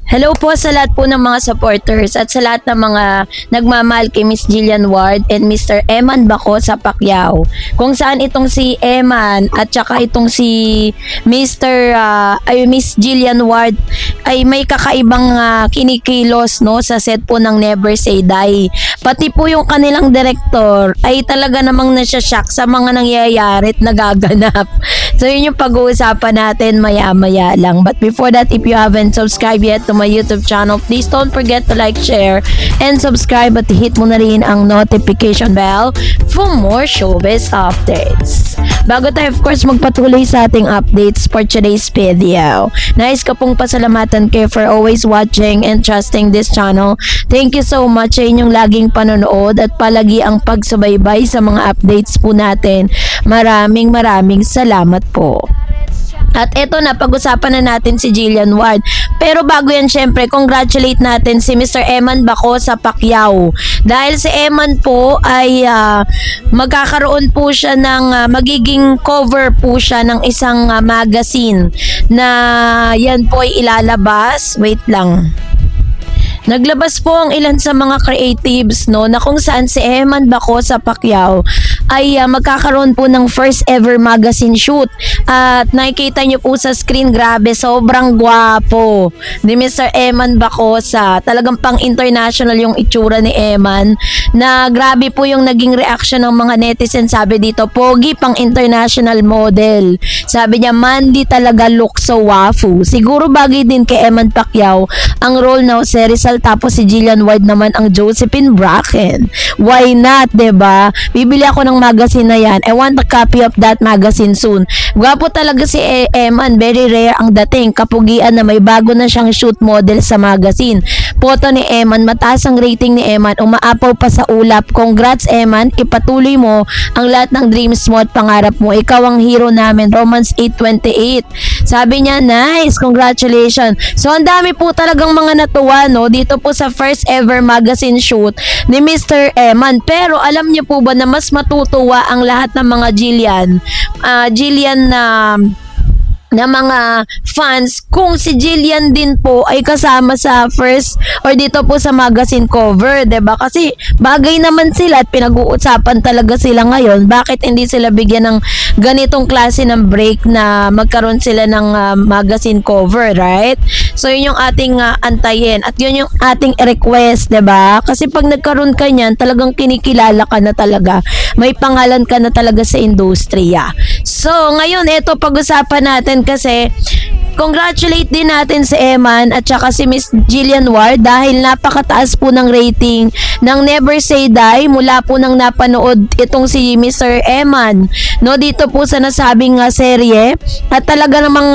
Hello po sa lahat po ng mga supporters at sa lahat ng mga nagmamahal kay Miss Jillian Ward and Mr. Eman Baco sa Pacquiao. Kung saan itong si Eman at saka itong si Miss Jillian Ward ay may kakaibang kinikilos no sa set po ng Never Say Die. Pati po yung kanilang director ay talaga namang nasya-shock sa mga nangyayari at nagaganap. So yun yung pag-uusapan natin maya-maya lang. But before that, if you haven't subscribed yet to my YouTube channel, please don't forget to like, share, and subscribe at hit mo na rin ang notification bell for more showbiz updates. Bago tayo of course magpatuloy sa ating updates for today's video, nais ko pong pasalamatan kayo for always watching and trusting this channel. Thank you so much sa inyong laging panonood at palagi ang pagsubaybay sa mga updates po natin. Maraming salamat po. At eto na, pag-usapan na natin si Jillian Ward. Pero bago yan, syempre, congratulate natin si Mr. Eman Baco sa Pacquiao. Dahil si Eman po ay magkakaroon po siya ng magiging cover po siya ng isang magazine na yan po ay ilalabas. Wait lang. Naglabas po ang ilan sa mga creatives no na kung saan si Eman Baco sa Pacquiao ay magkakaroon po ng first ever magazine shoot. At nakikita nyo po sa screen, grabe, sobrang gwapo ni Mr. Eman Baco sa talagang pang international yung itsura ni Eman na grabe po yung naging reaction ng mga netizen. Sabi dito, pogi pang international model. Sabi niya, Mandy talaga look so wafu. Siguro bagay din kay Eman Pacquiao ang role na si Rizal tapos si Jillian Ward naman ang Josephine Bracken. Why not, 'di ba? Bibili ako ng magazine na yan. I want a copy of that magazine soon. Gwapo talaga si Eman. Very rare ang dating. Kapugian na may bago na siyang shoot model sa magazine. Photo ni Eman. Mataas ang rating ni Eman. Umaapaw pa sa ulap. Congrats, Eman. Ipatuloy mo ang lahat ng dreams mo at pangarap mo. Ikaw ang hero namin. Romance 8:28. Sabi niya, nice. Congratulations. So, ang dami po talagang mga natuwa, no? Dito po sa first ever magazine shoot ni Mr. Eman. Pero alam niyo po ba na mas matutuwa ang lahat ng mga Jillian na mga fans kung si Jillian din po ay kasama sa first or dito po sa magazine cover, 'di ba? Kasi bagay naman sila at pinag-uusapan talaga sila ngayon. Bakit hindi sila bigyan ng ganitong klase ng break na magkaroon sila ng magazine cover, right? So yun yung ating antayin at yun yung ating request, 'di ba? Kasi pag nagkaroon ka niyan, talagang kinikilala ka na talaga. May pangalan ka na talaga sa industriya. So ngayon ito pag-usapan natin kasi congratulate din natin si Eman at saka si Miss Jillian Ward dahil napakataas po ng rating ng Never Say Die mula po nang napanood itong si Mr. Eman no dito po sa nasabing serye at talaga namang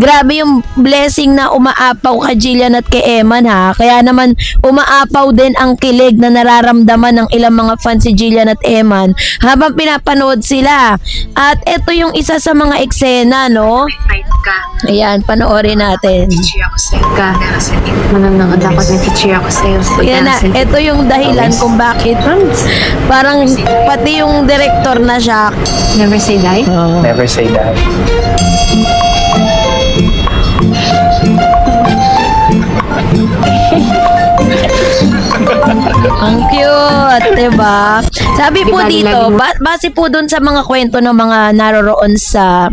grabe yung blessing na umaapaw kay Jillian at kay Eman ha, kaya naman umaapaw din ang kilig na nararamdaman ng ilang mga fans si Jillian at Eman habang pinapanood sila. At ito yung isa sa mga eksena no. Ayan, panoorin natin. Manang dapat nag-cheer ako sa'yo. Yan na, ito yung dahilan kung bakit parang pati yung director na siya. Never say die? Never say that. Ang cute, diba? Sabi po dito, base po dun sa mga kwento ng mga naroroon sa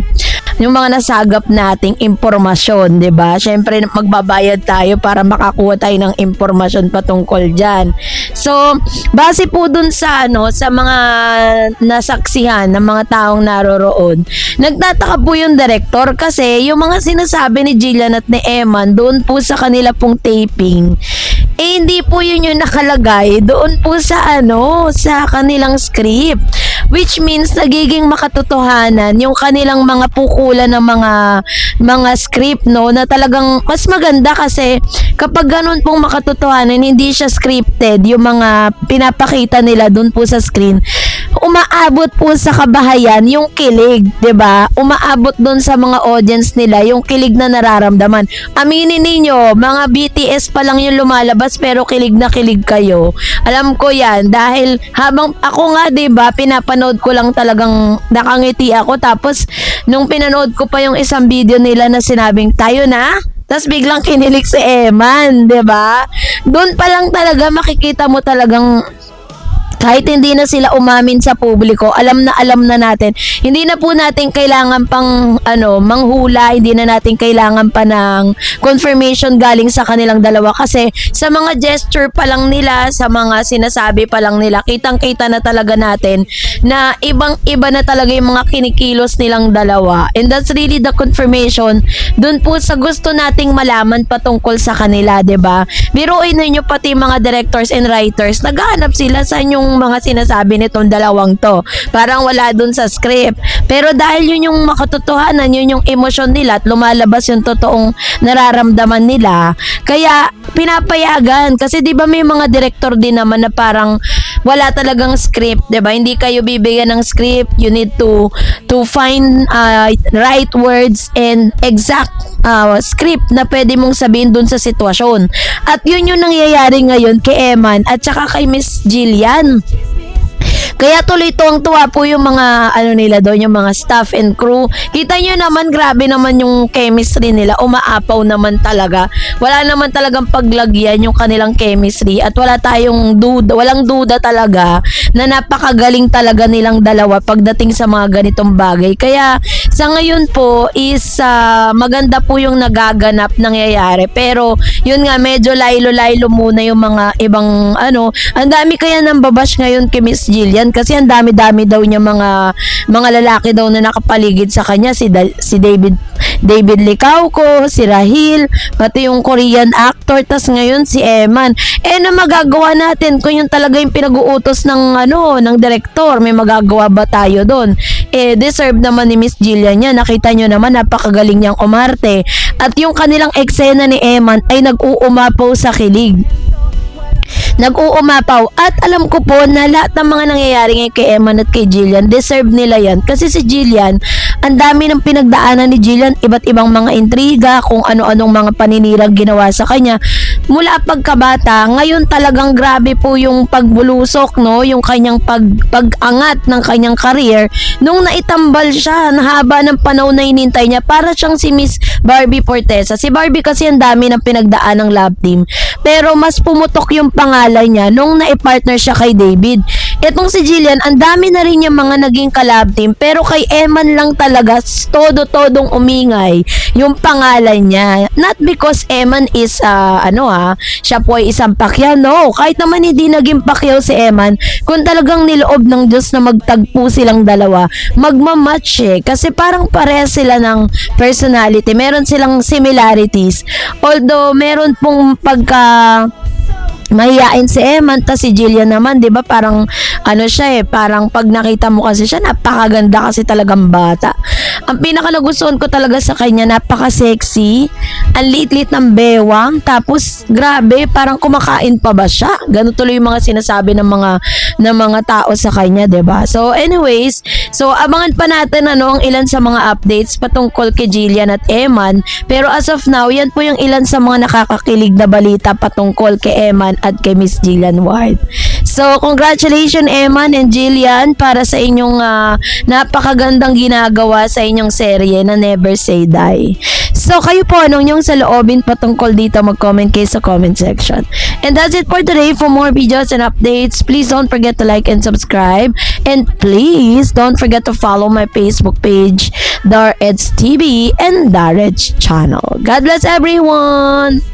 yung mga nasagap nating impormasyon, 'di ba? Syempre magbabayad tayo para makakuha tayo ng impormasyon patungkol diyan. So, base po dun sa sa mga nasaksihan ng mga taong naroroon. Nagtataka po yung director kasi yung mga sinasabi ni Jillian at ni Eman doon po sa kanila pong taping. Hindi po yun yung nakalagay doon po sa sa kanilang script. Which means nagiging makatotohanan yung kanilang mga pukulan ng mga script no na talagang mas maganda kasi kapag ganun pong makatotohanan hindi siya scripted yung mga pinapakita nila dun po sa screen. Umaabot po sa kabahayan yung kilig, 'di ba? Umaabot doon sa mga audience nila yung kilig na nararamdaman. Aminin niyo, mga BTS pa lang yung lumalabas pero kilig na kilig kayo. Alam ko 'yan dahil habang ako nga 'di ba, pinapanood ko lang talagang nakangiti ako tapos nung pinanood ko pa yung isang video nila na sinabing tayo na tas biglang kinilig si Eman, 'di ba? Doon pa lang talaga makikita mo talagang kahit hindi na sila umamin sa publiko, alam na natin. Hindi na po natin kailangan pang manghula, hindi na natin kailangan pa ng confirmation galing sa kanilang dalawa kasi sa mga gesture pa lang nila, sa mga sinasabi pa lang nila, kitang-kita na talaga natin na ibang-iba na talaga yung mga kinikilos nilang dalawa. And that's really the confirmation dun po sa gusto nating malaman patungkol sa kanila, 'di ba? Biruin ninyo pati mga directors and writers, naghahanap sila sa inyong mga sinasabi nitong dalawang to. Parang wala dun sa script. Pero dahil yun yung makatotohanan, yun yung emosyon nila at lumalabas yung totoong nararamdaman nila, kaya pinapayagan. Kasi di ba may mga director din naman na parang wala talagang script, 'di ba? Hindi kayo bibigyan ng script. You need to find right words and exact script na pwede mong sabihin dun sa sitwasyon. At yun yung nangyayari ngayon kay Eman at saka kay Miss Jillian. Kaya tuloy tuwang-tuwa po yung mga nila doon, yung mga staff and crew. Kita nyo naman, grabe naman yung chemistry nila. Umaapaw naman talaga. Wala naman talagang paglagyan yung kanilang chemistry at walang duda talaga na napakagaling talaga nilang dalawa pagdating sa mga ganitong bagay. Kaya sa ngayon po is maganda po yung nagaganap nangyayari. Pero yun nga, medyo laylo-laylo muna yung mga ibang ang dami kaya nang babash ngayon kay Miss Jillian kasi ang dami-dami daw niya mga lalaki daw na nakapaligid sa kanya, si David Licauco, si Rahil, pati yung Korean actor, tas ngayon si Eman. Na magagawa natin kung yun talaga yung pinag-uutos ng director, may magagawa ba tayo doon? Deserve naman ni Miss Jillian yan. Nakita nyo naman, napakagaling niyang umarte. At yung kanilang eksena ni Eman ay nag-uumapaw sa kilig. Nag-uumapaw. At alam ko po na lahat ng mga nangyayari ngayon kay Eman at kay Jillian, deserve nila yan. Kasi si Jillian, ang dami ng pinagdaanan ni Jillian, iba't ibang mga intriga, kung ano-anong mga paninirang ginawa sa kanya. Mula pagkabata, ngayon talagang grabe po yung pagbulusok, no? Yung kanyang pag-angat ng kanyang career. Nung naitambal siya, nahaba ng panahon na inintay niya, para siyang si Miss Barbie Fortesa. Si Barbie kasi ang dami ng pinagdaan ng love team. Pero mas pumutok yung pangalan niya nung naipartner siya kay David. Etong si Jillian, ang dami na rin yung mga naging kalab team, pero kay Eman lang talaga todo-todong umingay yung pangalan niya. Not because Eman is siya po ay isang Pacquiao. No, kahit naman hindi naging Pacquiao si Eman, kung talagang niloob ng Diyos na magtagpo silang dalawa, magmamatch kasi parang parehas sila ng personality. Meron silang similarities. Although meron pong mahiyain si Eman, tas si Jillian naman, 'di ba? Parang siya parang pag nakita mo kasi siya, napakaganda kasi talagang bata. Ang pinaka nagustuhan ko talaga sa kanya, napaka-sexy, ang liit-liit ng bewang, tapos grabe, parang kumakain pa ba siya? Ganun tuloy yung mga sinasabi ng mga tao sa kanya, 'di ba? So anyways, abangan pa natin ang ilan sa mga updates patungkol kay Jillian at Eman. Pero as of now, yan po yung ilan sa mga nakakakilig na balita patungkol kay Eman at kay Miss Jillian Ward. So, congratulations Eman and Jillian para sa inyong napakagandang ginagawa sa inyong serye na Never Say Die. So, kayo po, anong yung saloobin patungkol dito, mag-comment kayo sa comment section. And that's it for today. For more videos and updates, please don't forget to like and subscribe. And please don't forget to follow my Facebook page, Dar Eds TV and Dar Eds Channel. God bless everyone!